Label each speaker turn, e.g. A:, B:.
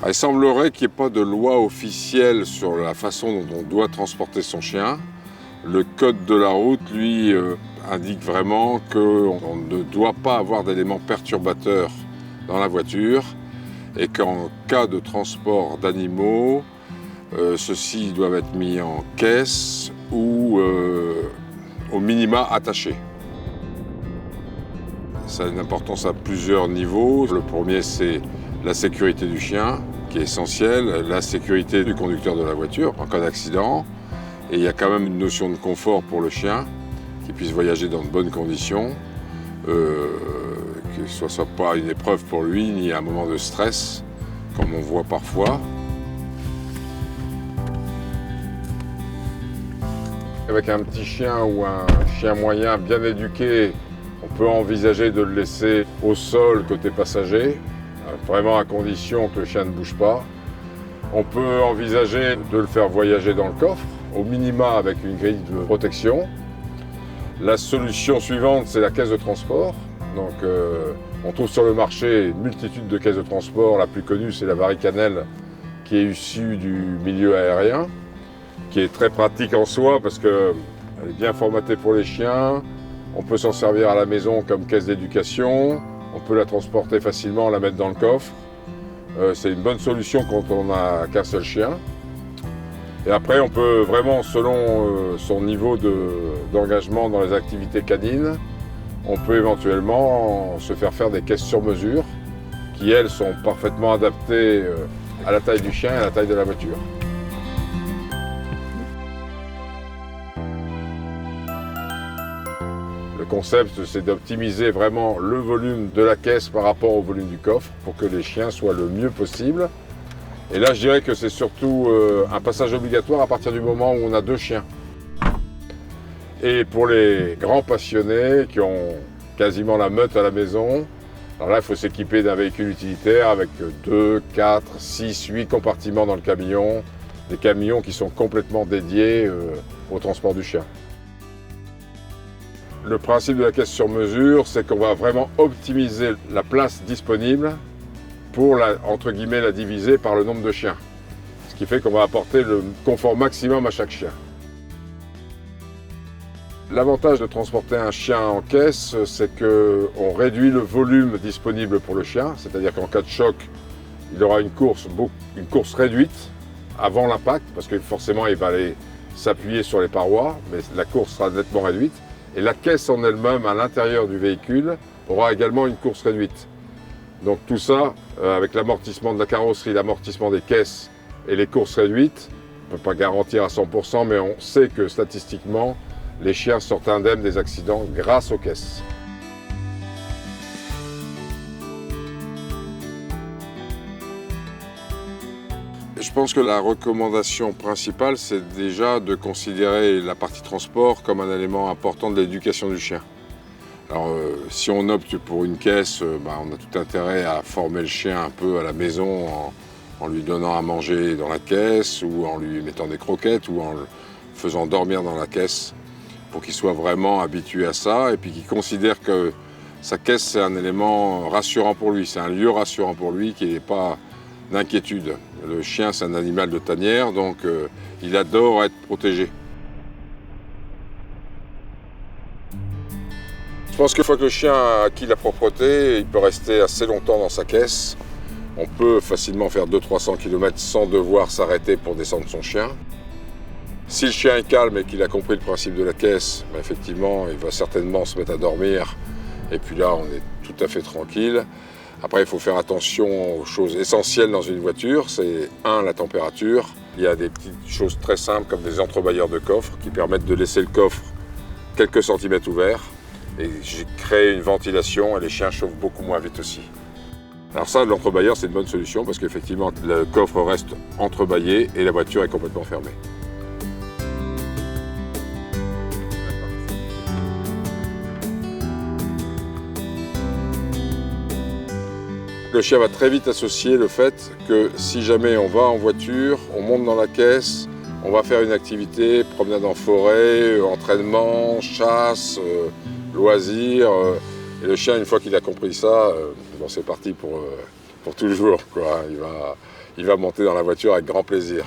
A: Il semblerait qu'il n'y ait pas de loi officielle sur la façon dont on doit transporter son chien. Le code de la route, lui, indique vraiment qu'on ne doit pas avoir d'éléments perturbateurs dans la voiture et qu'en cas de transport d'animaux, ceux-ci doivent être mis en caisse ou au minima attachés. Ça a une importance à plusieurs niveaux. Le premier, c'est la sécurité du chien, qui est essentielle, la sécurité du conducteur de la voiture en cas d'accident. Et il y a quand même une notion de confort pour le chien, qu'il puisse voyager dans de bonnes conditions, que ce ne soit pas une épreuve pour lui, ni un moment de stress, comme on voit parfois. Avec un petit chien ou un chien moyen bien éduqué, on peut envisager de le laisser au sol côté passager, vraiment à condition que le chien ne bouge pas. On peut envisager de le faire voyager dans le coffre, au minima avec une grille de protection. La solution suivante, c'est la caisse de transport. Donc, on trouve sur le marché une multitude de caisses de transport. La plus connue, c'est la Varicanel, qui est issue du milieu aérien, qui est très pratique en soi parce qu'elle est bien formatée pour les chiens. On peut s'en servir à la maison comme caisse d'éducation. On peut la transporter facilement, la mettre dans le coffre. C'est une bonne solution quand on n'a qu'un seul chien. Et après, on peut vraiment, selon son niveau d'engagement dans les activités canines, on peut éventuellement se faire des caisses sur mesure qui, elles, sont parfaitement adaptées à la taille du chien et à la taille de la voiture. Le concept, c'est d'optimiser vraiment le volume de la caisse par rapport au volume du coffre pour que les chiens soient le mieux possible. Et là, je dirais que c'est surtout un passage obligatoire à partir du moment où on a 2 chiens. Et pour les grands passionnés qui ont quasiment la meute à la maison, alors là, il faut s'équiper d'un véhicule utilitaire avec 2, 4, 6, 8 compartiments dans le camion. Des camions qui sont complètement dédiés au transport du chien. Le principe de la caisse sur mesure, c'est qu'on va vraiment optimiser la place disponible pour entre guillemets, la diviser par le nombre de chiens. Ce qui fait qu'on va apporter le confort maximum à chaque chien. L'avantage de transporter un chien en caisse, c'est qu'on réduit le volume disponible pour le chien, c'est-à-dire qu'en cas de choc, il aura une course réduite avant l'impact, parce que forcément il va aller s'appuyer sur les parois, mais la course sera nettement réduite. Et la caisse en elle-même, à l'intérieur du véhicule, aura également une course réduite. Donc tout ça, avec l'amortissement de la carrosserie, l'amortissement des caisses et les courses réduites, on ne peut pas garantir à 100%, mais on sait que statistiquement, les chiens sortent indemnes des accidents grâce aux caisses. Je pense que la recommandation principale, c'est déjà de considérer la partie transport comme un élément important de l'éducation du chien. Alors, si on opte pour une caisse, on a tout intérêt à former le chien un peu à la maison en lui donnant à manger dans la caisse ou en lui mettant des croquettes ou en le faisant dormir dans la caisse pour qu'il soit vraiment habitué à ça et puis qu'il considère que sa caisse, c'est un élément rassurant pour lui, c'est un lieu rassurant pour lui qui n'est pas d'inquiétude. Le chien, c'est un animal de tanière, donc il adore être protégé. Je pense qu'une fois que le chien a acquis la propreté, il peut rester assez longtemps dans sa caisse. On peut facilement faire 200-300 km sans devoir s'arrêter pour descendre son chien. Si le chien est calme et qu'il a compris le principe de la caisse, effectivement, il va certainement se mettre à dormir. Et puis là, on est tout à fait tranquille. Après, il faut faire attention aux choses essentielles dans une voiture. C'est la température. Il y a des petites choses très simples comme des entrebâilleurs de coffre qui permettent de laisser le coffre quelques centimètres ouvert. Et j'ai créé une ventilation et les chiens chauffent beaucoup moins vite aussi. Alors ça, l'entrebâilleur, c'est une bonne solution parce qu'effectivement, le coffre reste entrebâillé et la voiture est complètement fermée. Le chien va très vite associer le fait que si jamais on va en voiture, on monte dans la caisse, on va faire une activité, promenade en forêt, entraînement, chasse, loisirs. Et le chien, une fois qu'il a compris ça, c'est parti pour toujours, quoi. il va monter dans la voiture avec grand plaisir.